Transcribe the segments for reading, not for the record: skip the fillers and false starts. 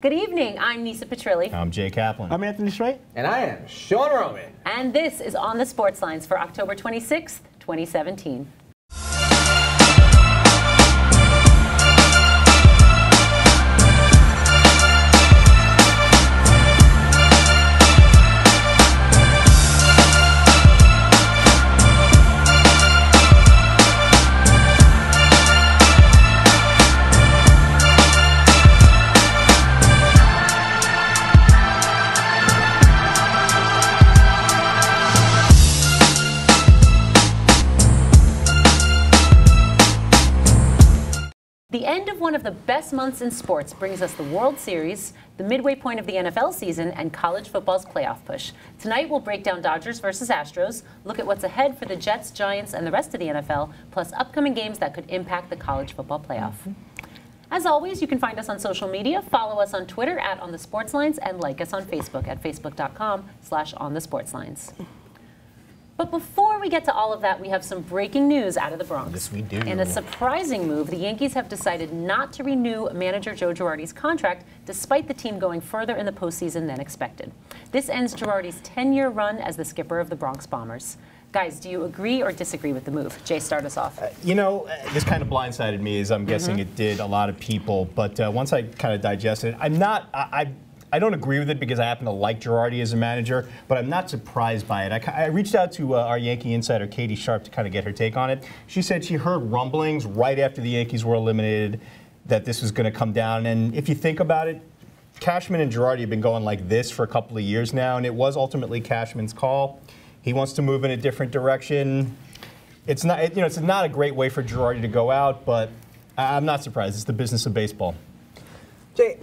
Good evening, I'm Nisa Petrilli. I'm Jay Kaplan. I'm Anthony Strait. And I am Sean Roman. And this is On the Sports Lines for October 26th, 2017. The end of one of the best months in sports brings us the World Series, the midway point of the NFL season, and college football's playoff push. Tonight we'll break down Dodgers versus Astros, look at what's ahead for the Jets, Giants, and the rest of the NFL, plus upcoming games that could impact the college football playoff. As always, you can find us on social media, follow us on Twitter at OnTheSportsLines, and like us on Facebook at facebook.com/OnTheSportsLines. But before we get to all of that, we have some breaking news out of the Bronx. Yes, we do. In a surprising move, the Yankees have decided not to renew manager Joe Girardi's contract, despite the team going further in the postseason than expected. This ends Girardi's 10-year run as the skipper of the Bronx Bombers. Guys, do you agree or disagree with the move? Jay, start us off. This kind of blindsided me, as I'm guessing it did a lot of people. But once I kind of digested it, I don't agree with it because I happen to like Girardi as a manager, but I'm not surprised by it. I reached out to our Yankee insider, Katie Sharp, to kind of get her take on it. She said she heard rumblings right after the Yankees were eliminated that this was going to come down. And if you think about it, Cashman and Girardi have been going like this for a couple of years now, and it was ultimately Cashman's call. He wants to move in a different direction. It's not, it's not a great way for Girardi to go out, but I'm not surprised. It's the business of baseball. Jay,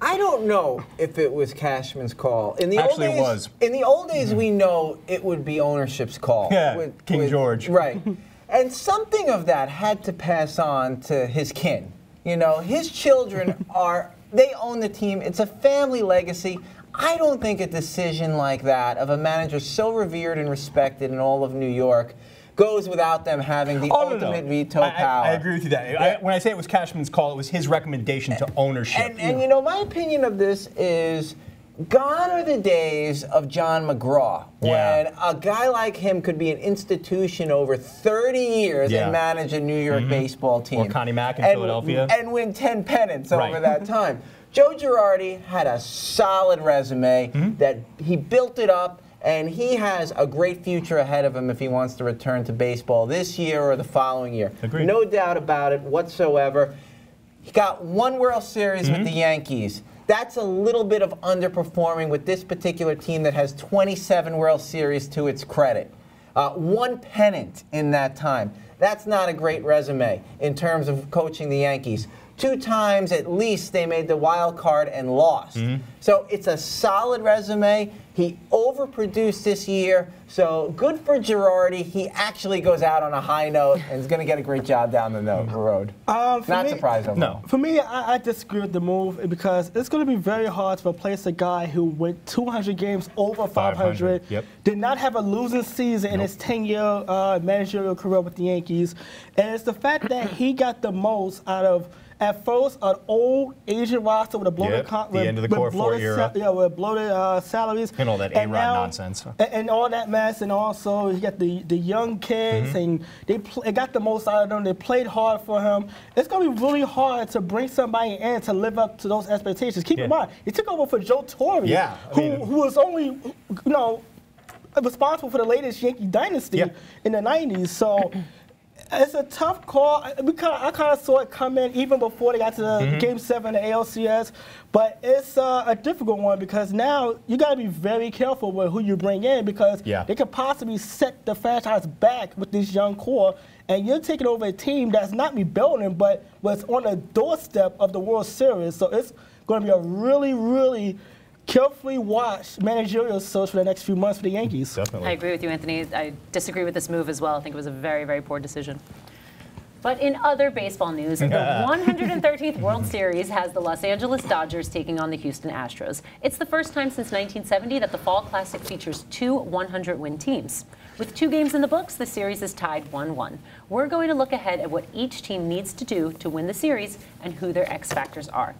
I don't know if it was Cashman's call. In the Actually, old days, it was. In the old days, we know it would be ownership's call. Yeah, King George. Right. And something of that had to pass on to his kin. You know, his children they own the team. It's a family legacy. I don't think a decision like that of a manager so revered and respected in all of New York goes without them having the ultimate veto power. I agree with you that. When I say it was Cashman's call, it was his recommendation to ownership. And you know, my opinion of this is gone are the days of John McGraw, when a guy like him could be an institution over 30 years and manage a New York baseball team. Or Connie Mack in Philadelphia. And win 10 pennants over that time. Joe Girardi had a solid resume that he built it up, and he has a great future ahead of him if he wants to return to baseball this year or the following year. Agreed. No doubt about it whatsoever. He got one World Series with the Yankees. That's a little bit of underperforming with this particular team that has 27 World Series to its credit. One pennant in that time. That's not a great resume in terms of coaching the Yankees. 2 times at least they made the wild card and lost. So it's a solid resume. He overproduced this year, so good for Girardi. He actually goes out on a high note and is going to get a great job down the road. Not surprised over. No. For me, I disagree with the move because it's going to be very hard to replace a guy who went 200 games over 500, did not have a losing season in his 10-year managerial career with the Yankees, and it's the fact that he got the most out of, at first, an old Asian roster with a bloated the end of the core 4 era. With bloated salaries. And all that A-Rod nonsense. And all that mess, and also you got the young kids, and they got the most out of them. They played hard for him. It's going to be really hard to bring somebody in to live up to those expectations. Keep in mind, he took over for Joe Torre, who was only, responsible for the latest Yankee dynasty in the 90s. So it's a tough call. I kind of saw it coming even before they got to the Game 7 of the ALCS, but it's a difficult one because now you got to be very careful with who you bring in because they could possibly set the franchise back with this young core, and you're taking over a team that's not rebuilding but was on the doorstep of the World Series. So it's going to be a really, really carefully watched managerial search for the next few months for the Yankees. Definitely. I agree with you, Anthony. I disagree with this move as well. I think it was a very, very poor decision. But in other baseball news, the 113th World Series has the Los Angeles Dodgers taking on the Houston Astros. It's the first time since 1970 that the Fall Classic features 2 100-win teams. With 2 games in the books, the series is tied 1-1. We're going to look ahead at what each team needs to do to win the series and who their X factors are.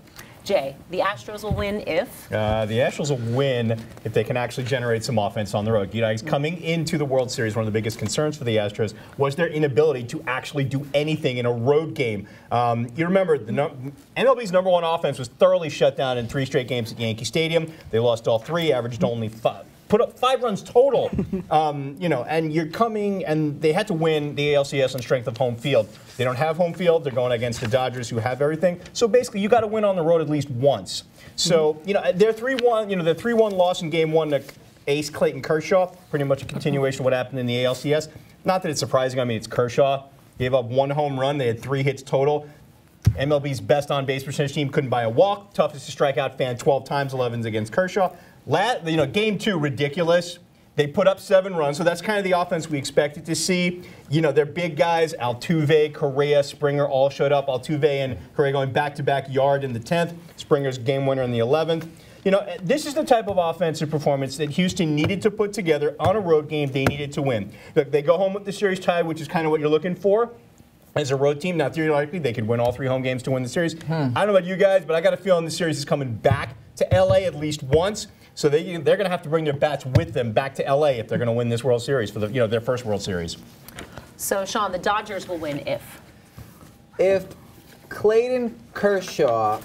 Jay, the Astros will win if? The Astros will win if they can actually generate some offense on the road. You know, coming into the World Series, one of the biggest concerns for the Astros was their inability to actually do anything in a road game. You remember, MLB's #1 offense was thoroughly shut down in 3 straight games at Yankee Stadium. They lost all 3, averaged only 5. Put up 5 runs total, you know, and you're coming, and they had to win the ALCS on strength of home field. They don't have home field. They're going against the Dodgers, who have everything. So basically, you got to win on the road at least once. So, you know, their 3-1, you know, their 3-1 loss in Game 1 to ace Clayton Kershaw, pretty much a continuation of what happened in the ALCS. Not that it's surprising. I mean, it's Kershaw. Gave up 1 home run. They had 3 hits total. MLB's best on-base percentage team couldn't buy a walk. Toughest to strike out fan 12 times, 11s against Kershaw. You know, Game 2, ridiculous. They put up 7 runs, so that's kind of the offense we expected to see. You know, their big guys, Altuve, Correa, Springer, all showed up. Altuve and Correa going back-to-back yard in the 10th. Springer's game winner in the 11th. You know, this is the type of offensive performance that Houston needed to put together on a road game. They needed to win. Look, they go home with the series tied, which is kind of what you're looking for. As a road team, now theoretically, they could win all 3 home games to win the series. I don't know about you guys, but I got a feeling the series is coming back to L.A. at least once. So they're going to have to bring their bats with them back to L.A. if they're going to win this World Series for their first World Series. So, Sean, the Dodgers will win if? If Clayton Kershaw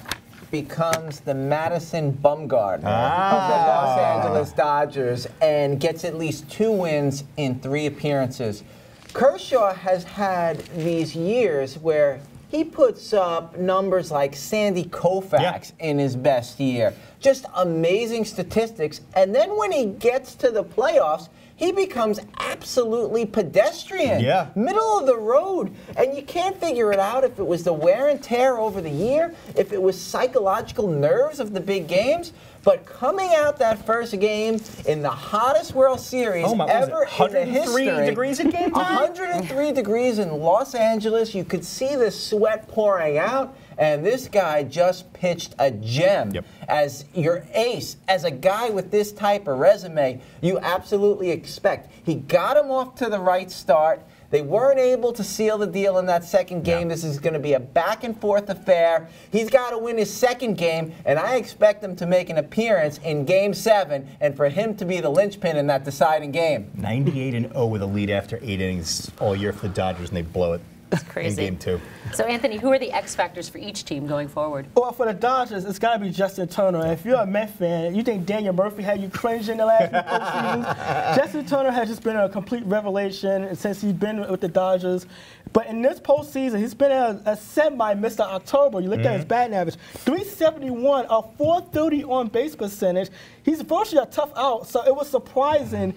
becomes the Madison Bumgarner of the Los Angeles Dodgers and gets at least 2 wins in 3 appearances. Kershaw has had these years where he puts up numbers like Sandy Koufax in his best year. Just amazing statistics. And then when he gets to the playoffs, he becomes absolutely pedestrian. Middle of the road. And you can't figure it out if it was the wear and tear over the year, if it was psychological nerves of the big games. But coming out that first game in the hottest World Series ever in the history, 103 degrees in game time? 103 degrees in Los Angeles. You could see the sweat pouring out. And this guy just pitched a gem. As your ace, as a guy with this type of resume, you absolutely expect. He got him off to the right start. They weren't able to seal the deal in that second game. This is going to be a back-and-forth affair. He's got to win his second game, and I expect him to make an appearance in Game 7 and for him to be the linchpin in that deciding game. 98-0 with a lead after 8 innings all year for the Dodgers, and they blow it. It's crazy. In Game 2. So, Anthony, who are the X factors for each team going forward? Well, for the Dodgers, it's got to be Justin Turner. And if you're a Met fan, you think Daniel Murphy had you cringing the last few postseasons. Justin Turner has just been a complete revelation since he's been with the Dodgers. But in this postseason, he's been a semi-Mr. October. You look at his batting average, 371, a 430 on-base percentage. He's virtually a tough out, so it was surprising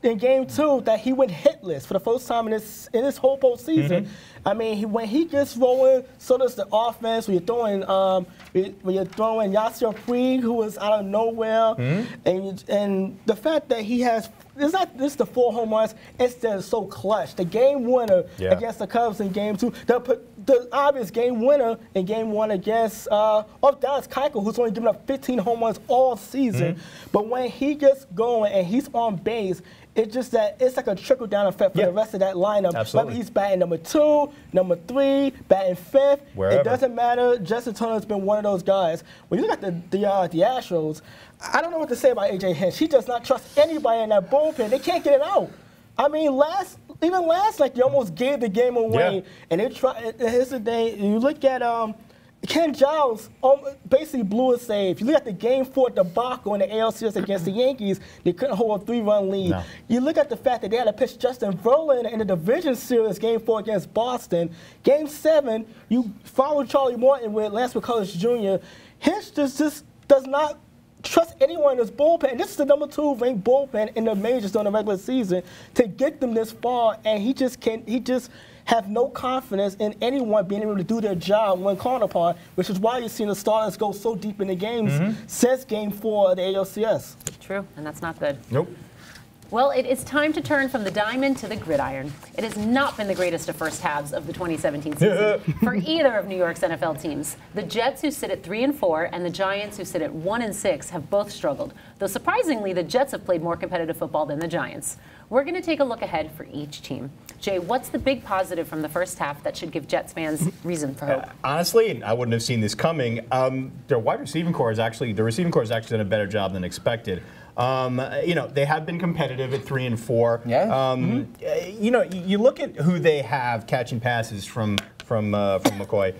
in Game 2 that he went hitless for the first time in this whole postseason. I mean, when he gets rolling, so does the offense. When you're throwing Yasiel Puig, who was out of nowhere, and the fact that he has. It's not just the 4 home runs, it's that it's so clutch. The game winner against the Cubs in Game 2, the obvious game winner in Game 1 against Dallas Keuchel, who's only given up 15 home runs all season. But when he gets going and he's on base, it's just that it's like a trickle-down effect for the rest of that lineup. Absolutely. Whether he's batting number 2, number 3, batting 5th, wherever. It doesn't matter. Justin Turner's been one of those guys. When you look at the Astros, I don't know what to say about A.J. Hinch. He does not trust anybody in that bullpen. They can't get it out. I mean, even last night, they almost gave the game away. And they try. Here's the thing. You look at Ken Giles basically blew a save. You look at the Game 4 debacle in the ALCS against the Yankees, they couldn't hold a 3-run lead. You look at the fact that they had to pitch Justin Verlander in the division series, Game 4 against Boston. Game 7, you follow Charlie Morton with Lance McCullers Jr. Hinch just does not trust anyone in this bullpen. And this is the number 2 ranked bullpen in the majors during the regular season to get them this far, and he just have no confidence in anyone being able to do their job when called upon, which is why you've seen the starters go so deep in the games since Game 4 of the ALCS. True, and that's not good. Nope. Well, it is time to turn from the diamond to the gridiron. It has not been the greatest of first halves of the 2017 season for either of New York's NFL teams. The Jets, who sit at 3-4, and the Giants, who sit at 1-6, have both struggled. Though surprisingly, the Jets have played more competitive football than the Giants. We're going to take a look ahead for each team. Jay, what's the big positive from the first half that should give Jets fans reason for hope? Honestly, I wouldn't have seen this coming. Their wide receiving core has actually done a better job than expected. They have been competitive at 3-4. Yeah. You look at who they have catching passes from McCoy.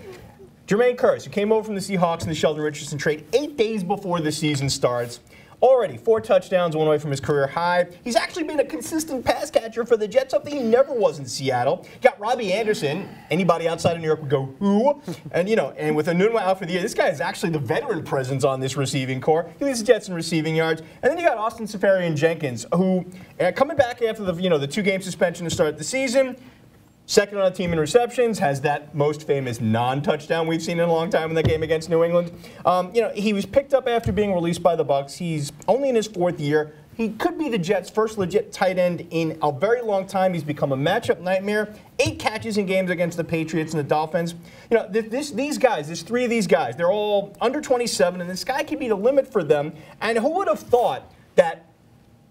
Jermaine Kearse, who came over from the Seahawks in the Sheldon Richardson trade 8 days before the season starts. Already 4 touchdowns, 1 away from his career high. He's actually been a consistent pass catcher for the Jets, something he never was in Seattle. Got Robbie Anderson. Anybody outside of New York would go, who? And with Enunwa out for the year, this guy is actually the veteran presence on this receiving core. He leads the Jets in receiving yards. And then you got Austin Seferian-Jenkins, who coming back after the 2-game suspension to start the season. Second on the team in receptions, has that most famous non-touchdown we've seen in a long time in that game against New England. He was picked up after being released by the Bucs. He's only in his 4th year. He could be the Jets' first legit tight end in a very long time. He's become a matchup nightmare. 8 catches in games against the Patriots and the Dolphins. These guys, there's 3 of these guys. They're all under 27, and this guy could be the limit for them. And who would have thought that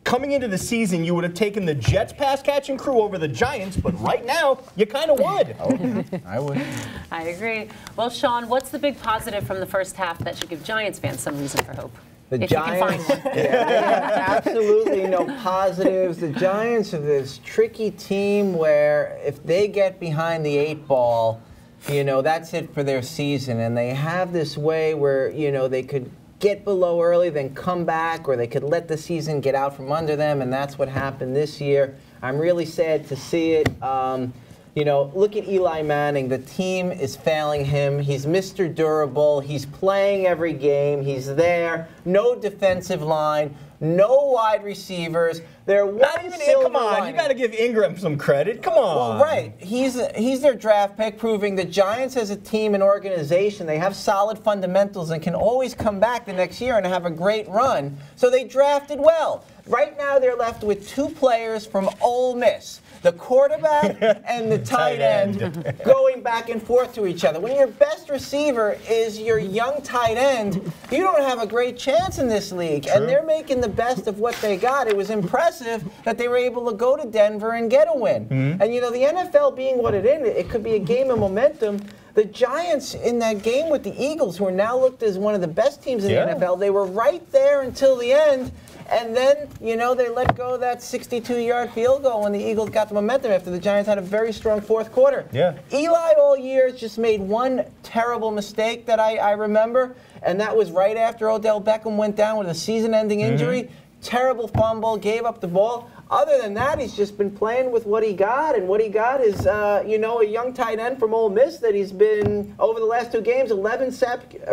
coming into the season, you would have taken the Jets pass-catching crew over the Giants, but right now, you kind of would. Oh, I would. I agree. Well, Sean, what's the big positive from the first half that should give Giants fans some reason for hope? The if Giants, you can find one. they have absolutely no positives. The Giants are this tricky team where if they get behind the 8 ball, that's it for their season. And they have this way where, they could get below early, then come back, or they could let the season get out from under them, and that's what happened this year. I'm really sad to see it. Look at Eli Manning. The team is failing him. He's Mr. Durable. He's playing every game. He's there. No defensive line. No wide receivers. They're not even come on, you got to give Ingram some credit. Come on. Well, right. He's their draft pick, proving the Giants as a team and organization, they have solid fundamentals and can always come back the next year and have a great run. So they drafted well. Right now they're left with 2 players from Ole Miss, the quarterback and the tight end, going back and forth to each other. When your best receiver is your young tight end, you don't have a great chance in this league. True. And they're making the best of what they got. It was impressive that they were able to go to Denver and get a win. Mm-hmm. And the NFL being what it is, it could be a game of momentum. The Giants in that game with the Eagles, who are now looked as one of the best teams in the NFL, they were right there until the end. And then, they let go of that 62-yard field goal when the Eagles got the momentum after the Giants had a very strong 4th quarter. Yeah. Eli all year just made one terrible mistake that I remember, and that was right after Odell Beckham went down with a season-ending injury. Mm-hmm. Terrible fumble, gave up the ball. Other than that, he's just been playing with what he got, and what he got is, a young tight end from Ole Miss that he's been, over the last 2 games, 11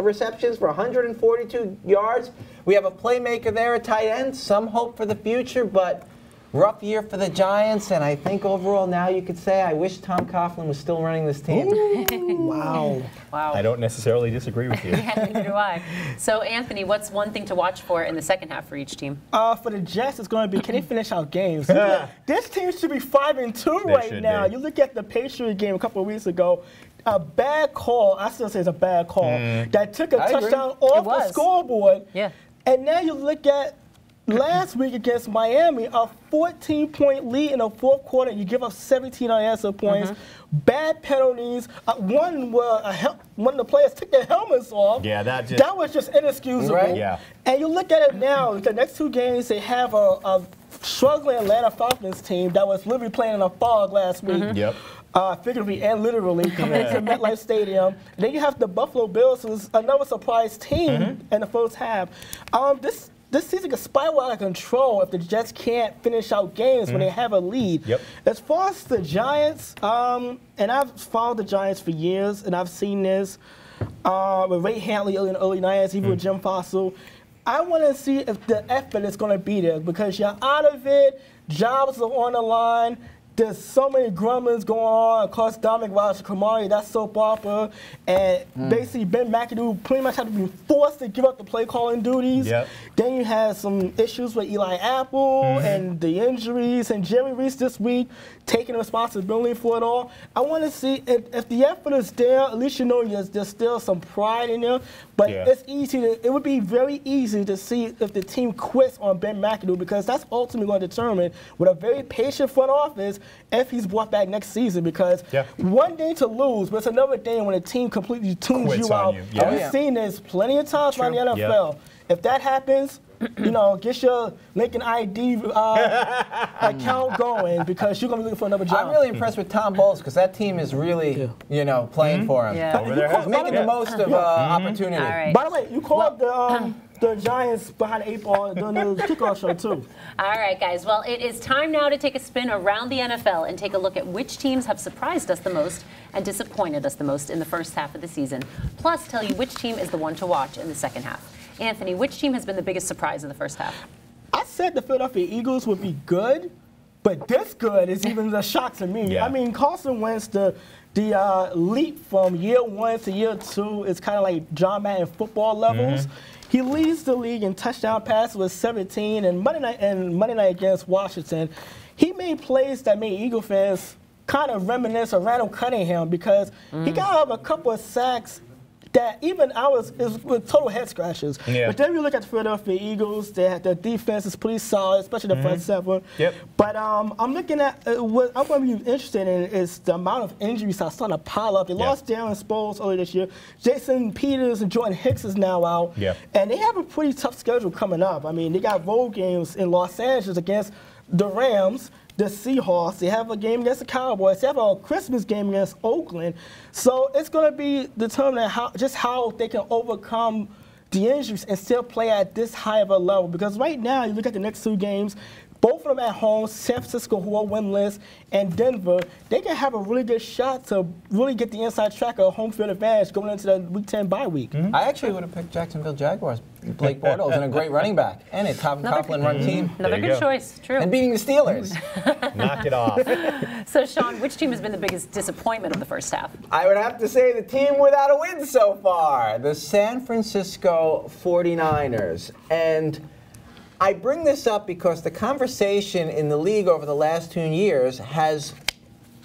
receptions for 142 yards. We have a playmaker there, a tight end, some hope for the future, but rough year for the Giants, and I think overall now you could say I wish Tom Coughlin was still running this team. Wow. I don't necessarily disagree with you. Yeah, neither do I. So, Anthony, what's one thing to watch for in the second half for each team? For the Jets, it's going to be, can they finish out games? This team should be 5-2 right now. You look at the Patriot game a couple of weeks ago, a bad call, I still say it's a bad call, that took a touchdown off the scoreboard. Yeah. And now you look at last week against Miami, a 14-point lead in the 4th quarter, you give up 17 unanswered points, bad penalties. One where one of the players took their helmets off. Yeah, that was just inexcusable. Right? Yeah. And you look at it now, the next 2 games, they have a struggling Atlanta Falcons team that was literally playing in a fog last week. Yep. Figuratively and literally, coming into MetLife Stadium. And then you have the Buffalo Bills, who's another surprise team in the first half. This season could spiral out of control if the Jets can't finish out games when they have a lead. Yep. As far as the Giants, and I've followed the Giants for years, and I've seen this with Ray Handley in the early 90s, even with Jim Fossil. I want to see if the effort is going to be there, because you're out of it, jobs are on the line. There's so many grumblings going on. Of course, Dominic Rogers-Kamari, that soap opera. And basically, Ben McAdoo pretty much had to be forced to give up the play calling duties. Yep. Then you had some issues with Eli Apple and the injuries, and Jerry Reese this week taking responsibility for it all. I want to see if the effort is there, at least you know there's still some pride in there. But it's easy it would be very easy to see if the team quits on Ben McAdoo, because that's ultimately going to determine, with a very patient front office, if he's brought back next season. Because one day to lose, but it's another day when a team completely tunes Quits you out. on you. We've seen this plenty of times around the NFL. If that happens, get your Lincoln ID account going, because you're going to be looking for another job. I'm really impressed with Tom Bowles, because that team is really, playing for him. He's making the most of opportunity. All right. By the way, you called the Giants behind the 8 ball during the kickoff show, too. All right, guys. Well, it is time now to take a spin around the NFL and take a look at which teams have surprised us the most and disappointed us the most in the first half of the season. Plus, tell you which team is the one to watch in the second half. Anthony, which team has been the biggest surprise in the first half? I said the Philadelphia Eagles would be good, but this good is even a shock to me. I mean, Carson Wentz, the leap from year 1 to year 2 is kind of like John Madden football levels. He leads the league in touchdown passes with 17, and Monday night against Washington, he made plays that made Eagle fans kind of reminisce of Randall Cunningham, because he got a couple of sacks that even is with total head scratches. But then you look at the Philadelphia Eagles, their defense is pretty solid, especially the front seven. But I'm looking at what I'm going to be interested in is the amount of injuries that are starting to pile up. They lost Darren Sproles earlier this year. Jason Peters and Jordan Hicks is now out. And they have a pretty tough schedule coming up. I mean, they got road games in Los Angeles against the Rams, the Seahawks. They have a game against the Cowboys. They have a Christmas game against Oakland. So it's going to be determined how they can overcome the injuries and still play at this high of a level. Because right now, you look at the next 2 games, both of them at home, San Francisco, who are winless, and Denver, they can have a really good shot to really get the inside track of home field advantage going into the Week 10 bye week. I actually would have picked Jacksonville Jaguars. Blake Bortles and a great running back, and a Tom Coughlin run team. Another good choice, true. And beating the Steelers. Knock it off. So, Sean, which team has been the biggest disappointment of the first half? I would have to say the team without a win so far, the San Francisco 49ers. And I bring this up because the conversation in the league over the last 2 years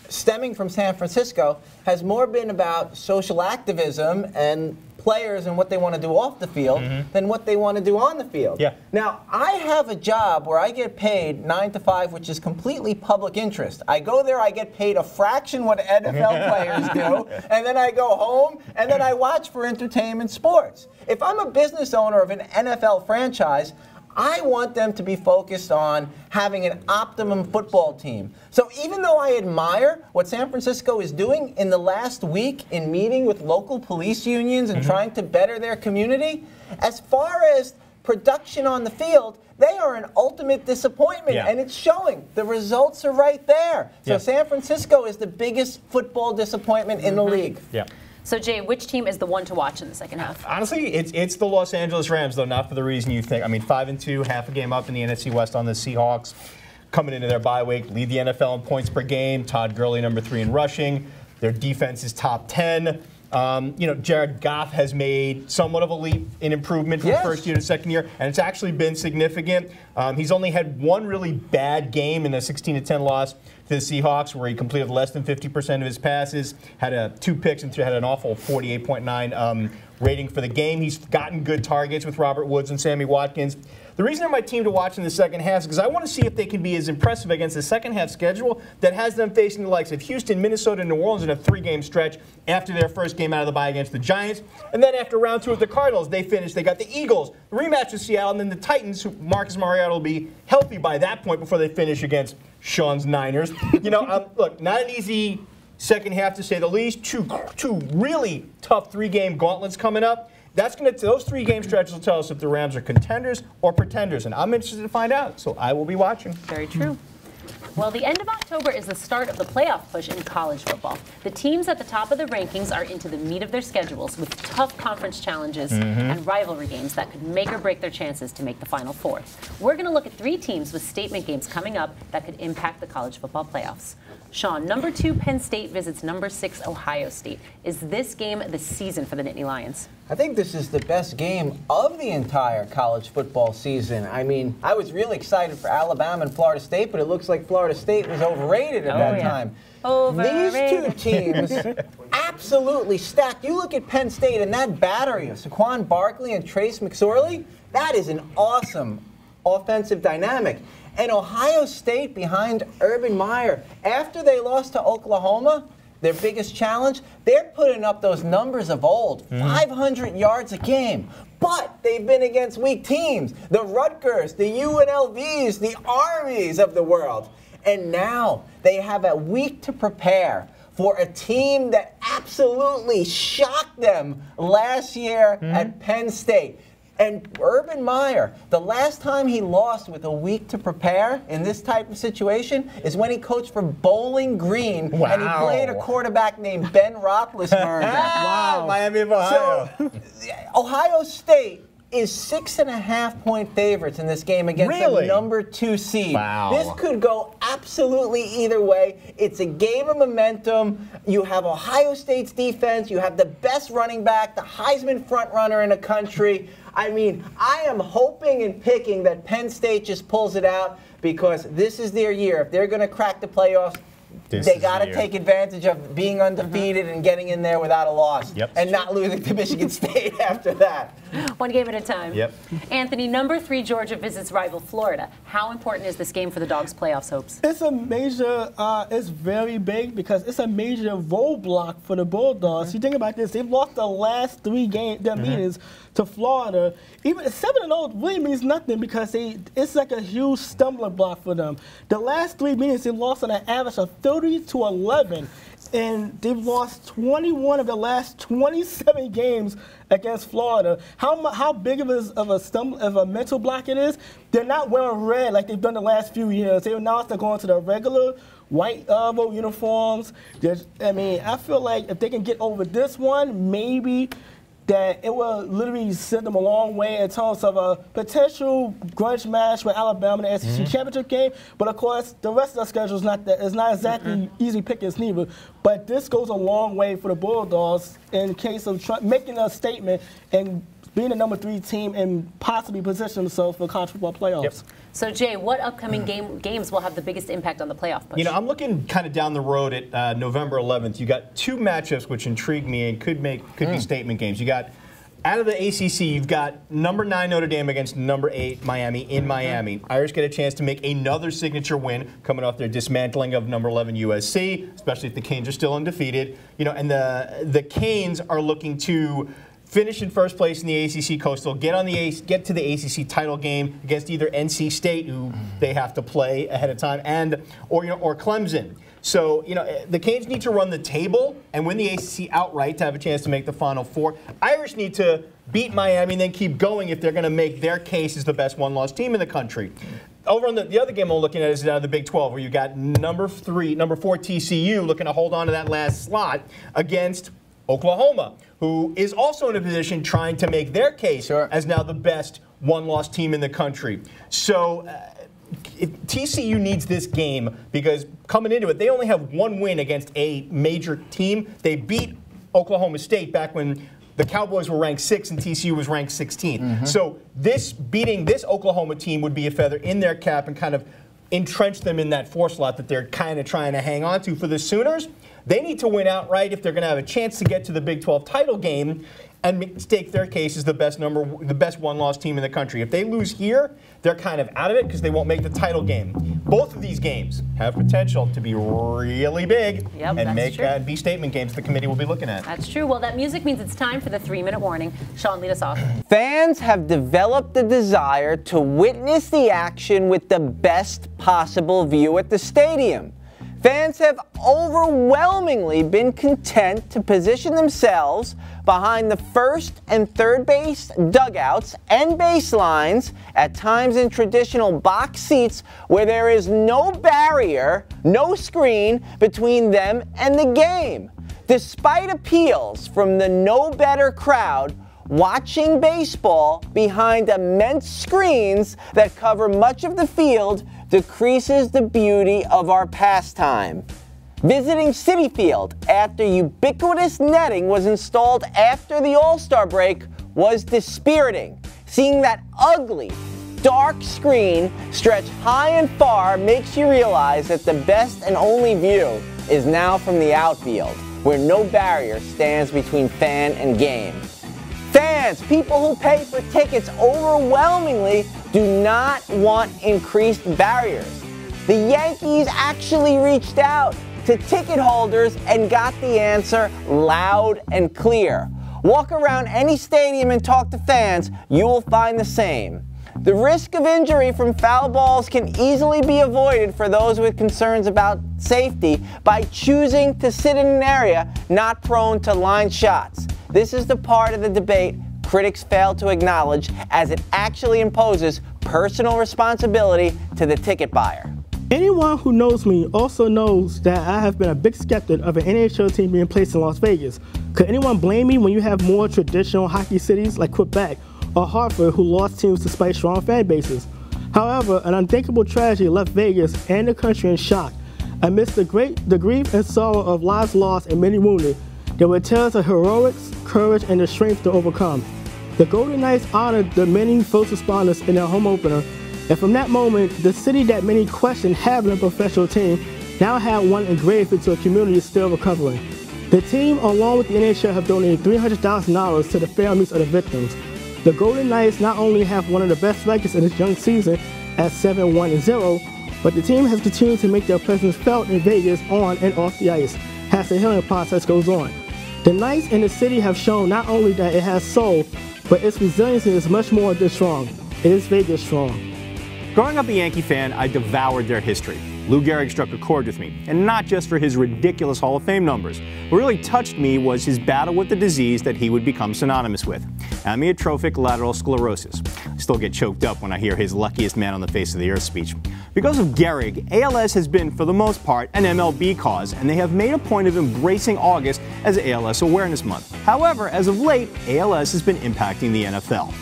stemming from San Francisco, has more been about social activism and players and what they want to do off the field than what they want to do on the field. Now, I have a job where I get paid 9 to 5, which is completely public interest. I go there, I get paid a fraction what NFL players do, and then I go home, and then I watch for entertainment sports. If I'm a business owner of an NFL franchise, I want them to be focused on having an optimum football team. So even though I admire what San Francisco is doing in the last week in meeting with local police unions and trying to better their community, as far as production on the field, they are an ultimate disappointment, and it's showing. The results are right there. So San Francisco is the biggest football disappointment in the league. So, Jay, which team is the one to watch in the second half? Honestly, it's the Los Angeles Rams, though, not for the reason you think. I mean, 5-2, half a game up in the NFC West on the Seahawks. Coming into their bye week, lead the NFL in points per game. Todd Gurley, number 3 in rushing. Their defense is top 10. Jared Goff has made somewhat of a leap in improvement from first year to second year, and it's actually been significant. He's only had one really bad game in the 16-10 loss to the Seahawks, where he completed less than 50% of his passes, had 2 picks, and had an awful 48.9 rating for the game. He's gotten good targets with Robert Woods and Sammy Watkins. The reason they're my team to watch in the second half is because I want to see if they can be as impressive against the second half schedule that has them facing the likes of Houston, Minnesota, and New Orleans in a 3-game stretch after their first game out of the bye against the Giants. And then after round 2 with the Cardinals, they got the Eagles, the rematch with Seattle, and then the Titans, who Marcus Mariota will be healthy by that point before they finish against Sean's Niners. Look, not an easy second half to say the least. Two really tough 3-game gauntlets coming up. Those 3-game stretches will tell us if the Rams are contenders or pretenders, and I'm interested to find out. So I will be watching. Very true. Well, the end of October is the start of the playoff push in college football. The teams at the top of the rankings are into the meat of their schedules with tough conference challenges and rivalry games that could make or break their chances to make the Final Four. We're going to look at 3 teams with statement games coming up that could impact the college football playoffs. Sean, number 2 Penn State visits number 6 Ohio State. Is this game the season for the Nittany Lions? I think this is the best game of the entire college football season. I mean, I was really excited for Alabama and Florida State, but it looks like Florida State was overrated at that time. Overrated. These 2 teams absolutely stacked. You look at Penn State and that battery of Saquon Barkley and Trace McSorley, that is an awesome offensive dynamic. And Ohio State behind Urban Meyer, after they lost to Oklahoma, their biggest challenge, they're putting up those numbers of old, 500 yards a game. But they've been against weak teams, the Rutgers, the UNLVs, the Armies of the world. And now they have a week to prepare for a team that absolutely shocked them last year at Penn State. And Urban Meyer, the last time he lost with a week to prepare in this type of situation is when he coached for Bowling Green and he played a quarterback named Ben Roethlisberger. Wow. Miami of Ohio. So, Ohio State is 6.5-point favorites in this game against the number 2 seed. Wow. This could go absolutely either way. It's a game of momentum. You have Ohio State's defense. You have the best running back, the Heisman frontrunner in the country. I mean, I am hoping and picking that Penn State just pulls it out because this is their year. If they're going to crack the playoffs, they got to take advantage of being undefeated and getting in there without a loss and not losing to Michigan State after that. One game at a time. Yep. Anthony, number 3 Georgia visits rival Florida. How important is this game for the Dogs' playoffs hopes? It's a major, it's very big because it's a major roadblock for the Bulldogs. You think about this, they've lost the last 3 games, their meetings to Florida. Even 7-0 really means nothing because it's like a huge stumbling block for them. The last 3 meetings, they lost on an average of 30-11. And they've lost 21 of the last 27 games against Florida. How big of a mental block it is? They're not wearing red like they've done the last few years. They announced they're going to the regular white uniforms. I feel like if they can get over this one, maybe that it will literally send them a long way in terms of a potential grudge match with Alabama in the SEC championship game. But of course, the rest of the schedule is not exactly easy pickings neither. But this goes a long way for the Bulldogs in case of making a statement and being the number 3 team and possibly position themselves for college football playoffs. Yep. So, Jay, what upcoming games will have the biggest impact on the playoff push? You know, I'm looking kind of down the road at November 11th. You got 2 matchups which intrigue me and could be statement games. You got out of the ACC, you've got number 9 Notre Dame against number 8 Miami in Miami. Irish get a chance to make another signature win coming off their dismantling of number 11 USC, especially if the Canes are still undefeated. You know, and the Canes are looking to finish in first place in the ACC Coastal, get to the ACC title game against either NC State, who they have to play ahead of time, or Clemson. So, you know, the Canes need to run the table and win the ACC outright to have a chance to make the Final Four. Irish need to beat Miami and then keep going if they're going to make their case as the best one-loss team in the country. Over on the other game I'm looking at is out of the Big 12, where you got number 4 TCU looking to hold on to that last slot against Oklahoma, who is also in a position trying to make their case as now the best one-loss team in the country. So TCU needs this game because coming into it, they only have 1 win against a major team. They beat Oklahoma State back when the Cowboys were ranked 6th and TCU was ranked 16th. So beating this Oklahoma team would be a feather in their cap and kind of entrench them in that 4 slot that they're kind of trying to hang on to. For the Sooners, they need to win outright if they're going to have a chance to get to the Big 12 title game and stake their case as the best one-loss team in the country. If they lose here, they're kind of out of it because they won't make the title game. Both of these games have potential to be really big and be statement games the committee will be looking at. That's true. Well, that music means it's time for the 3-minute warning. Sean, lead us off. Fans have developed the desire to witness the action with the best possible view at the stadium. Fans have overwhelmingly been content to position themselves behind the first and third base dugouts and baselines, at times in traditional box seats where there is no barrier, no screen between them and the game. Despite appeals from the no-better crowd, watching baseball behind immense screens that cover much of the field decreases the beauty of our pastime. Visiting Citi Field after ubiquitous netting was installed after the All-Star break was dispiriting. Seeing that ugly, dark screen stretch high and far makes you realize that the best and only view is now from the outfield, where no barrier stands between fan and game. Fans, people who pay for tickets, overwhelmingly do not want increased barriers. The Yankees actually reached out to ticket holders and got the answer loud and clear. Walk around any stadium and talk to fans, you will find the same. The risk of injury from foul balls can easily be avoided for those with concerns about safety by choosing to sit in an area not prone to line shots. This is the part of the debate critics fail to acknowledge, as it actually imposes personal responsibility to the ticket buyer. Anyone who knows me also knows that I have been a big skeptic of an NHL team being placed in Las Vegas. Could anyone blame me when you have more traditional hockey cities like Quebec or Hartford who lost teams despite strong fan bases? However, an unthinkable tragedy left Vegas and the country in shock. Amidst the grief and sorrow of lives lost and many wounded, there were tales of heroics, courage, and the strength to overcome. The Golden Knights honored the many first responders in their home opener, and from that moment, the city that many questioned having a professional team now had one engraved into a community still recovering. The team, along with the NHL, have donated $300,000 to the families of the victims. The Golden Knights not only have one of the best records in this young season at 7-1-0, but the team has continued to make their presence felt in Vegas on and off the ice as the healing process goes on. The Knights and the city have shown not only that it has soul, but its resiliency is much more than strong. It is Vegas strong. Growing up a Yankee fan, I devoured their history. Lou Gehrig struck a chord with me, and not just for his ridiculous Hall of Fame numbers. What really touched me was his battle with the disease that he would become synonymous with, amyotrophic lateral sclerosis. I still get choked up when I hear his luckiest man on the face of the earth speech. Because of Gehrig, ALS has been, for the most part, an MLB cause, and they have made a point of embracing August as ALS Awareness Month. However, as of late, ALS has been impacting the NFL.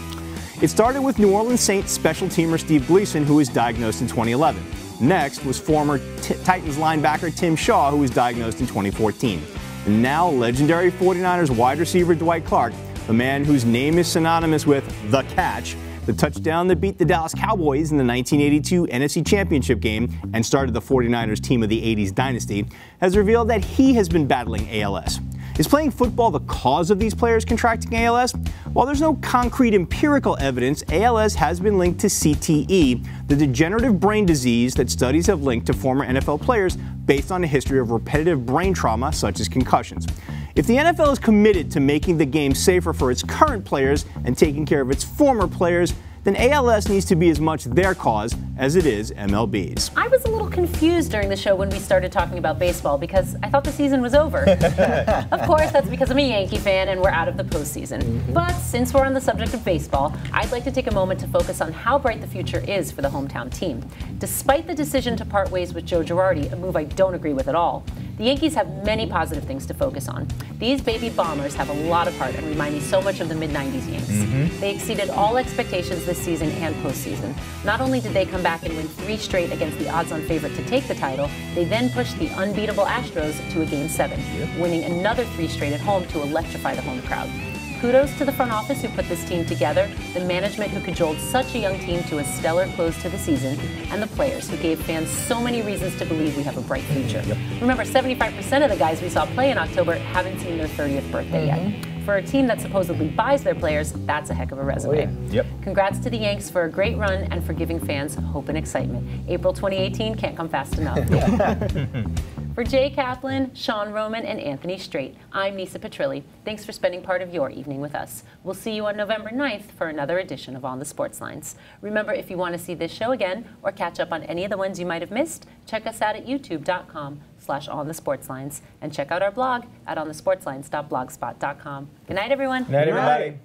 It started with New Orleans Saints special teamer Steve Gleason, who was diagnosed in 2011. Next was former Titans linebacker Tim Shaw, who was diagnosed in 2014. And now, legendary 49ers wide receiver Dwight Clark, the man whose name is synonymous with the catch, the touchdown that beat the Dallas Cowboys in the 1982 NFC Championship game and started the 49ers team of the 80s dynasty, has revealed that he has been battling ALS. Is playing football the cause of these players contracting ALS? While there's no concrete empirical evidence, ALS has been linked to CTE, the degenerative brain disease that studies have linked to former NFL players based on a history of repetitive brain trauma such as concussions. If the NFL is committed to making the game safer for its current players and taking care of its former players, then ALS needs to be as much their cause as it is MLB's. I was a little confused during the show when we started talking about baseball because I thought the season was over. Of course, that's because I'm a Yankee fan and we're out of the postseason. But since we're on the subject of baseball, I'd like to take a moment to focus on how bright the future is for the hometown team. Despite the decision to part ways with Joe Girardi, a move I don't agree with at all, the Yankees have many positive things to focus on. These baby bombers have a lot of heart and remind me so much of the mid-90s Yanks. They exceeded all expectations this season and postseason. Not only did they come back and win 3 straight against the odds-on favorite to take the title, they then pushed the unbeatable Astros to a Game 7, winning another 3 straight at home to electrify the home crowd. Kudos to the front office who put this team together, the management who cajoled such a young team to a stellar close to the season, and the players who gave fans so many reasons to believe we have a bright future. Remember, 75% of the guys we saw play in October haven't seen their 30th birthday yet. For a team that supposedly buys their players, that's a heck of a resume. Congrats to the Yanks for a great run and for giving fans hope and excitement. April 2018 can't come fast enough. For Jay Kaplan, Sean Roman, and Anthony Strait, I'm Nisa Petrilli. Thanks for spending part of your evening with us. We'll see you on November 9th for another edition of On the Sports Lines. Remember, if you want to see this show again or catch up on any of the ones you might have missed, check us out at youtube.com/onthesportslines and check out our blog at onthesportslines.blogspot.com. Good night, everyone. Good night, everybody.